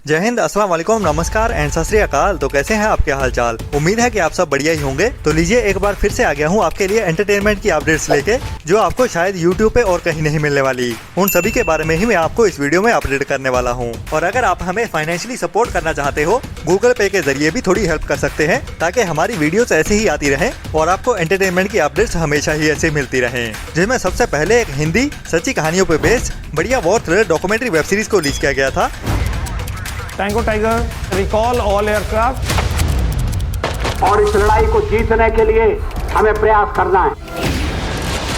जय हिंद, अस्सलाम वालेकुम, नमस्कार एंड सत श्री अकाल। तो कैसे हैं आपके हालचाल। उम्मीद है कि आप सब बढ़िया ही होंगे। तो लीजिए एक बार फिर से आ गया हूं आपके लिए एंटरटेनमेंट की अपडेट्स लेके, जो आपको शायद यूट्यूब पे और कहीं नहीं मिलने वाली। उन सभी के बारे में ही मैं आपको इस वीडियो में अपडेट करने वाला हूं। और अगर आप हमें फाइनेंशियली सपोर्ट करना चाहते हो, गूगल पे के जरिए भी थोड़ी हेल्प कर सकते हैं, ताकि हमारी वीडियोस ऐसे ही आती रहें और आपको एंटरटेनमेंट की अपडेट्स हमेशा ही ऐसे मिलती रहें। जिसमें सबसे पहले एक हिंदी सच्ची कहानियों पे बेस्ड बढ़िया war thriller documentary web series को रिलीज किया गया था। Tango tiger recall all aircraft. और इस लड़ाई को जीतने के लिए हमें प्रयास करना है,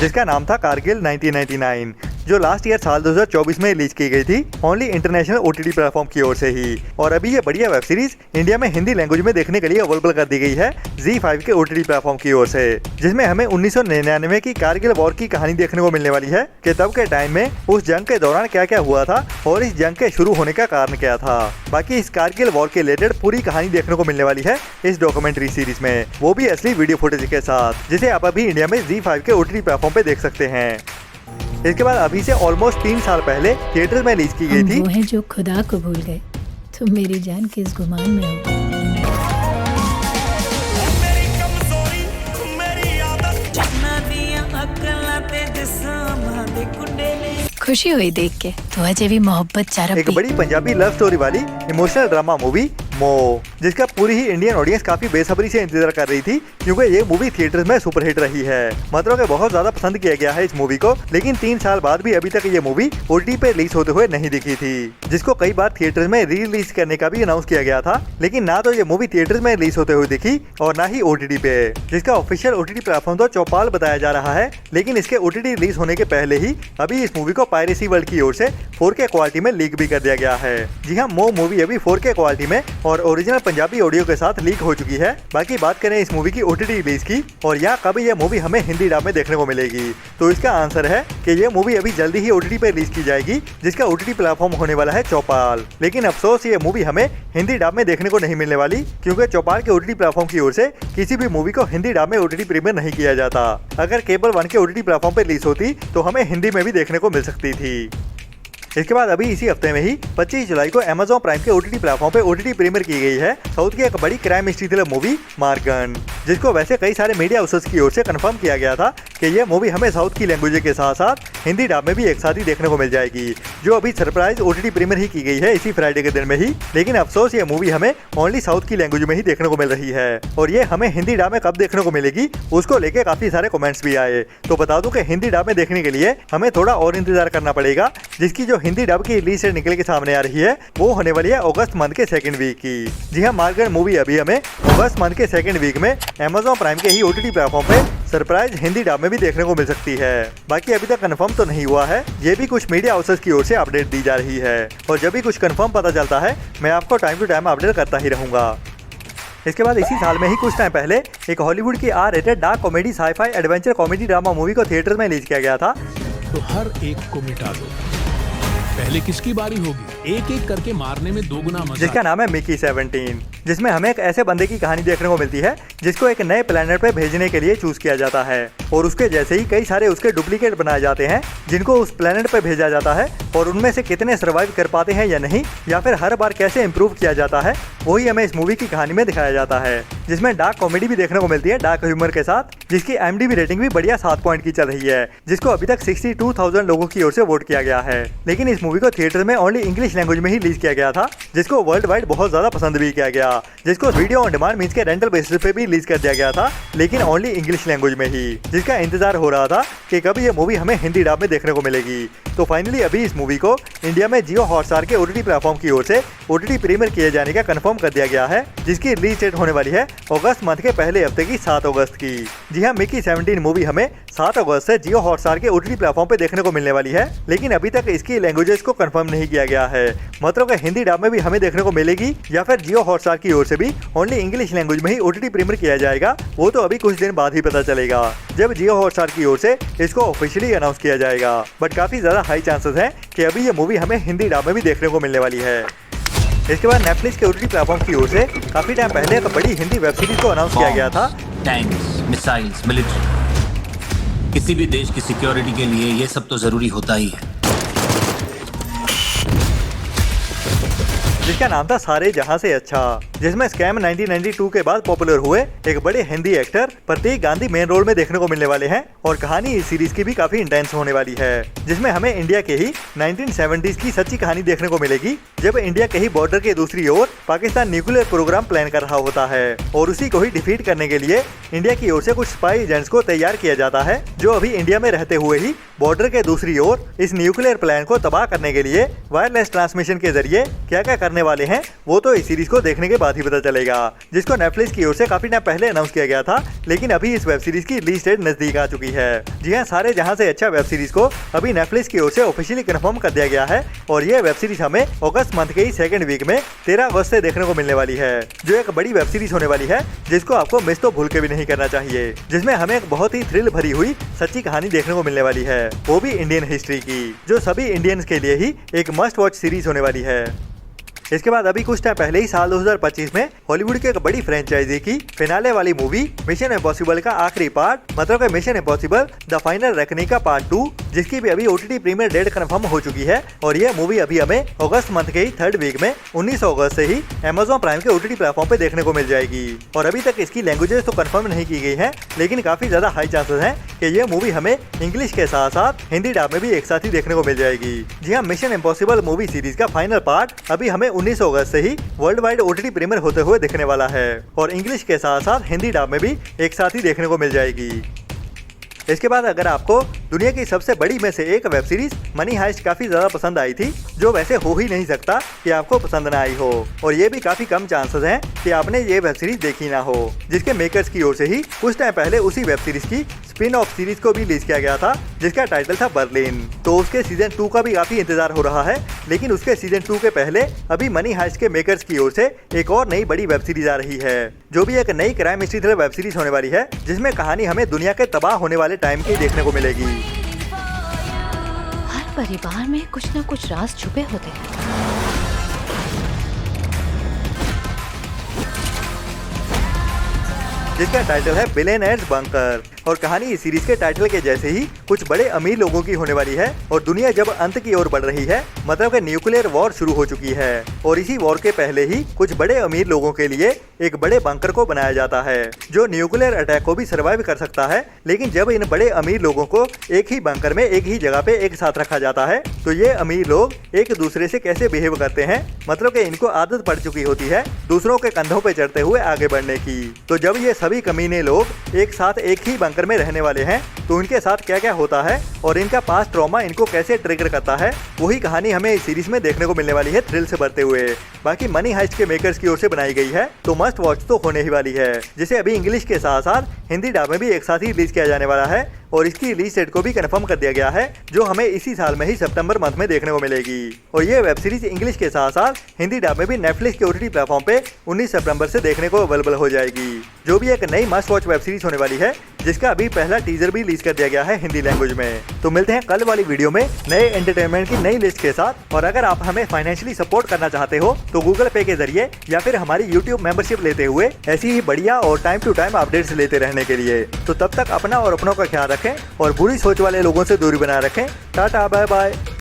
जिसका नाम था कारगिल 1999, जो लास्ट ईयर साल 2024 में रिलीज की गई थी ओनली इंटरनेशनल OTT प्लेटफॉर्म की ओर से ही। और अभी ये बढ़िया वेब सीरीज इंडिया में हिंदी लैंग्वेज में देखने के लिए अवेलेबल कर दी गई है ZEE5 के OTT प्लेटफॉर्म की ओर से, जिसमें हमें 1999 की कारगिल वॉर की कहानी देखने को मिलने वाली है कि तब के टाइम में उस जंग के दौरान क्या क्या हुआ था और इस जंग के शुरू होने का कारण क्या था। बाकी इस कारगिल वॉर के रिलेटेड पूरी कहानी देखने को मिलने वाली है इस डॉक्यूमेंट्री सीरीज में, वो भी असली वीडियो फुटेज के साथ, जिसे आप अभी इंडिया में ZEE5 के OTT प्लेटफॉर्म पे देख सकते हैं। इसके बाद अभी से ऑलमोस्ट 3 साल पहले थिएटर में रिलीज की गई थी वो है जो खुदा को भूल गए, तुम मेरी जान किस गुमान में हो। खुशी हुई देख के, तो अजय भी मोहब्बत चारा एक बड़ी पंजाबी लव स्टोरी वाली इमोशनल ड्रामा मूवी मो, जिसका पूरी ही इंडियन ऑडियंस काफी बेसब्री से इंतजार कर रही थी, क्योंकि ये मूवी थिएटर्स में सुपरहिट रही है। मतलब कि बहुत ज्यादा पसंद किया गया है इस मूवी को। लेकिन 3 साल बाद भी अभी तक ये मूवी OTT पे रिलीज होते हुए नहीं दिखी थी, जिसको कई बार थिएटर्स में री रिलीज करने का भी अनाउंस किया गया था। लेकिन ना तो ये मूवी थिएटर्स में रिलीज होते हुए दिखी और ना ही OTT पे, जिसका ऑफिशियल OTT प्लेटफॉर्म तो चौपाल बताया जा रहा है। लेकिन इसके OTT रिलीज होने के पहले ही अभी इस मूवी को पायरेसी वर्ल्ड की ओर से 4K क्वालिटी में लीक भी कर दिया गया है। जी हाँ, मो मूवी अभी 4K क्वालिटी में और ओरिजिनल पंजाबी ऑडियो के साथ लीक हो चुकी है। बाकी बात करें इस मूवी की OTT रिलीज की और या कब ये मूवी हमें हिंदी डब में देखने को मिलेगी, तो इसका आंसर है कि ये मूवी अभी जल्दी ही OTT पे रिलीज की जाएगी, जिसका OTT प्लेटफॉर्म होने वाला है चौपाल। लेकिन अफसोस ये मूवी हमें हिंदी डब में देखने को नहीं मिलने वाली, क्योंकि चौपाल के OTT प्लेटफॉर्म की ओर से किसी भी मूवी को हिंदी डब में OTT प्रीमियर नहीं किया जाता। अगर केबल 1 के OTT प्लेटफॉर्म पे रिलीज होती तो हमें हिंदी में भी देखने को मिल सकती थी। इसके बाद अभी इसी हफ्ते में ही 25 जुलाई को Amazon प्राइम के OTT प्लेटफॉर्म पे OTT प्रीमियर की गई है साउथ की एक बड़ी crime mystery thriller movie Morgan, जिसको वैसे कई सारे मीडिया हाउसेस की ओर से कंफर्म किया गया था कि ये मूवी हमें साउथ की लैंग्वेज के साथ साथ हिंदी डब में भी एक साथ ही देखने को मिल जाएगी, जो अभी सरप्राइज OTT प्रीमियर ही की गई है इसी फ्राइडे के दिन में ही। लेकिन अफसोस ये मूवी हमें ओनली साउथ की लैंग्वेज में ही देखने को मिल रही है और ये हमें हिंदी डब में कब देखने को मिलेगी उसको लेके काफी सारे कमेंट्स भी आए। तो बता दूं कि हिंदी डब में देखने के लिए हमें थोड़ा और इंतजार करना पड़ेगा, जिसकी जो हिंदी डब की रिलीज से निकल के सामने आ रही है वो होने वाली है अगस्त मंथ के 2nd वीक की। जी हाँ, मार्गन मूवी अभी हमें अगस्त मंथ के 2nd वीक में Amazon प्राइम के ही OTT प्लेटफॉर्म पे सरप्राइज हिंदी डब में भी देखने को मिल सकती है। बाकी अभी तक कंफर्म तो नहीं हुआ है, ये भी कुछ मीडिया हाउसेस की ओर से अपडेट दी जा रही है और जब भी कुछ कंफर्म पता चलता है मैं आपको टाइम टू टाइम अपडेट करता ही रहूंगा। इसके बाद इसी साल में ही कुछ टाइम पहले एक हॉलीवुड की R rated dark comedy sci fi adventure comedy drama movie को थिएटर में रिलीज किया गया था। तो हर एक को मिटा दो, पहले किसकी बारी होगी, एक एक करके मारने में 2 गुना मजा। जिसका नाम है मिकी 17, जिसमें हमें एक ऐसे बंदे की कहानी देखने को मिलती है जिसको एक नए प्लेनेट पे भेजने के लिए चूज किया जाता है और उसके जैसे ही कई सारे उसके डुप्लीकेट बनाए जाते हैं जिनको उस प्लेनेट पे भेजा जाता है, और उनमें से कितने सर्वाइव कर पाते हैं या नहीं, या फिर हर बार कैसे इम्प्रूव किया जाता है, वही हमें इस मूवी की कहानी में दिखाया जाता है। जिसमें डार्क कॉमेडी भी देखने को मिलती है डार्क ह्यूमर के साथ, जिसकी IMDb रेटिंग भी बढ़िया 7 पॉइंट की चल रही है, जिसको अभी तक 62,000 लोगों की ओर से वोट किया गया है। लेकिन इस मूवी को थिएटर में ओनली इंग्लिश लैंग्वेज में ही रिलीज किया गया था, जिसको वर्ल्ड वाइड बहुत ज्यादा पसंद भी किया गया, जिसको वीडियो ऑन डिमांड मींस के रेंटल बेसिस पे भी रिलीज कर दिया गया था, लेकिन ओनली इंग्लिश लैंग्वेज में ही, जिसका इंतजार हो रहा था कि कब ये मूवी हमें हिंदी डब में देखने को मिलेगी। तो फाइनली अभी इस मूवी को इंडिया में जियो हॉटस्टार के OTT प्लेटफॉर्म की ओर से OTT प्रीमियर किए जाने का कंफर्म कर दिया गया है, जिसकी रिलीज डेट होने वाली है अगस्त मंथ के पहले हफ्ते की 7 अगस्त की। जी हाँ, मिकी 17 मूवी हमें 7 अगस्त से जियो हॉटस्टार के OTT प्लेटफॉर्म पे देखने को मिलने वाली है, लेकिन अभी तक इसकी लैंग्वेजेस को कंफर्म नहीं किया गया है। मतलब कि हिंदी डब में भी हमें देखने को मिलेगी या फिर जियो हॉटस्टार की ओर से भी ओनली इंग्लिश लैंग्वेज में ही OTT प्रीमियर किया जाएगा, वो तो अभी कुछ दिन बाद ही पता चलेगा, जब जियो हॉटस्टार की ओर से इसको ऑफिशियली अनाउंस किया जाएगा। बट काफी ज्यादा हाई चांसेस है कि अभी ये मूवी हमें हिंदी डब में भी देखने को मिलने वाली है। इसके बाद नेटफ्लिक्स के OTT प्लेटफॉर्म की ओर से काफी टाइम पहले एक बड़ी हिंदी वेब सीरीज को अनाउंस किया गया था। टैंक्स, मिसाइल्स, मिलिट्री, किसी भी देश की सिक्योरिटी के लिए ये सब तो जरूरी होता ही है। जिसका नाम था सारे जहां से अच्छा, जिसमें स्कैम 1992 के बाद पॉपुलर हुए एक बड़े हिंदी एक्टर प्रतीक गांधी मेन रोल में देखने को मिलने वाले हैं। और कहानी इस सीरीज की भी काफी इंटेंस होने वाली है, जिसमें हमें इंडिया के ही 1970s की सच्ची कहानी देखने को मिलेगी, जब इंडिया के ही बॉर्डर के दूसरी ओर पाकिस्तान न्यूक्लियर प्रोग्राम प्लान कर रहा होता है और उसी को ही डिफीट करने के लिए इंडिया की ओर से कुछ स्पाई एजेंट्स को तैयार किया जाता है, जो अभी इंडिया में रहते हुए ही बॉर्डर के दूसरी ओर इस न्यूक्लियर प्लान को तबाह करने के लिए वायरलेस ट्रांसमिशन के जरिए क्या क्या करने वाले हैं वो तो इस सीरीज को देखने के बाद ही पता चलेगा, जिसको नेटफ्लिक्स की ओर से काफी टाइम पहले अनाउंस किया गया था, लेकिन अभी इस वेब सीरीज की रिलीज डेट नजदीक आ चुकी है। जी हाँ, सारे जहां से अच्छा वेब सीरीज को अभी नेटफ्लिक्स की ओर से ऑफिशियली कंफर्म कर दिया गया है और ये वेब सीरीज हमें अगस्त मंथ के ही सेकंड वीक में 13 अगस्त से देखने को मिलने वाली है, जो एक बड़ी वेब सीरीज होने वाली है जिसको आपको मिस तो भूल के भी नहीं करना चाहिए, जिसमें हमें एक बहुत ही थ्रिल भरी हुई सच्ची कहानी देखने को मिलने वाली है, वो भी इंडियन हिस्ट्री की, जो सभी इंडियंस के लिए ही एक मस्ट वॉच सीरीज होने वाली है। इसके बाद अभी कुछ टाइम पहले ही साल 2025 में हॉलीवुड की एक बड़ी फ्रेंचाइजी की फिनाले वाली मूवी मिशन इम्पॉसिबल का आखिरी पार्ट, मतलब mission impossible the final reckoning का पार्ट 2, जिसकी भी अभी OTT प्रीमियर डेट कंफर्म हो चुकी है और यह मूवी अभी हमें अगस्त मंथ के ही थर्ड वीक में 19 अगस्त से ही Amazon प्राइम के OTT प्लेटफॉर्म पे देखने को मिल जाएगी। और अभी तक इसकी लैंग्वेजेस तो कंफर्म नहीं की गई है, लेकिन काफी ज्यादा हाई चांसेस हैं कि यह मूवी हमें इंग्लिश के साथ साथ हिंदी डब में भी एक साथ ही देखने को मिल जाएगी। जी हाँ, मिशन इम्पॉसिबल मूवी सीरीज का फाइनल पार्ट अभी हमें 19 अगस्त से ही वर्ल्ड वाइड OTT प्रीमियर होते हुए दिखने वाला है और इंग्लिश के साथ साथ हिंदी डब में भी एक साथ ही देखने को मिल जाएगी। इसके बाद अगर आपको दुनिया की सबसे बड़ी में से एक वेब सीरीज मनी हाइस्ट काफी ज्यादा पसंद आई थी, जो वैसे हो ही नहीं सकता कि आपको पसंद ना आई हो, और ये भी काफी कम चांसेस हैं कि आपने ये वेब सीरीज देखी ना हो, जिसके मेकर्स की ओर से ही कुछ टाइम पहले उसी वेब सीरीज की स्पिन ऑफ सीरीज को भी रिलीज किया गया था, जिसका टाइटल था बर्लिन। तो उसके सीजन 2 का भी काफी इंतजार हो रहा है, लेकिन उसके सीजन 2 के पहले अभी मनी हाइस्ट के मेकर्स की ओर से एक और नई बड़ी वेब सीरीज आ रही है, जो भी एक नई crime mystery thriller web series होने वाली है, जिसमें कहानी हमें दुनिया के तबाह होने वाले टाइम की देखने को मिलेगी। हर परिवार में कुछ न कुछ राज छुपे होते हैं। जिसका टाइटल है बिलियनेयर्स बंकर, और कहानी इस सीरीज के टाइटल के जैसे ही कुछ बड़े अमीर लोगों की होने वाली है और दुनिया जब अंत की ओर बढ़ रही है, मतलब कि न्यूक्लियर वॉर शुरू हो चुकी है और इसी वॉर के पहले ही कुछ बड़े अमीर लोगों के लिए एक बड़े बंकर को बनाया जाता है, जो न्यूक्लियर अटैक को भी सर्वाइव कर सकता है। लेकिन जब इन बड़े अमीर लोगों को एक ही बंकर में एक ही जगह पे एक साथ रखा जाता है, तो ये अमीर लोग एक दूसरे से कैसे बिहेव करते हैं, मतलब कि इनको आदत पड़ चुकी होती है दूसरों के कंधों पे चढ़ते हुए आगे बढ़ने की। तो जब ये सभी कमीने लोग एक साथ एक ही बंकर में रहने वाले हैं, तो इनके साथ क्या क्या होता है और इनका पास्ट ट्रॉमा इनको कैसे ट्रिगर करता है, वही कहानी हमें इस सीरीज में देखने को मिलने वाली है, थ्रिल से भरते हुए। बाकी मनी हाइस्ट के मेकर्स की ओर से बनाई गई है, तो मस्ट वॉच तो होने ही वाली है, जिसे अभी इंग्लिश के साथ साथ हिंदी डब में भी एक साथ ही रिलीज किया जाने वाला है और इसकी रिलीज डेट को भी कंफर्म कर दिया गया है, जो हमें इसी साल में ही सितंबर मंथ में देखने को मिलेगी। और ये वेब सीरीज इंग्लिश के साथ साथ हिंदी डब में भी नेटफ्लिक्स के OTT प्लेटफॉर्म पे 19 सितंबर से देखने को अवेलेबल हो जाएगी, जो भी एक नई मस्ट वॉच वेब सीरीज होने वाली है, जिसका अभी पहला टीजर भी रिलीज कर दिया गया है हिंदी लैंग्वेज में। तो मिलते हैं कल वाली वीडियो में नए एंटरटेनमेंट की नई लिस्ट के साथ। और अगर आप हमें फाइनेंशियली सपोर्ट करना चाहते हो तो गूगल पे के जरिए या फिर हमारी YouTube मेंबरशिप लेते हुए ऐसी ही बढ़िया और टाइम टू टाइम अपडेट्स लेते रहने के लिए। तो तब तक अपना और अपनों का ख्याल रखें और बुरी सोच वाले लोगों से दूरी बनाए रखें। Tata, bye bye.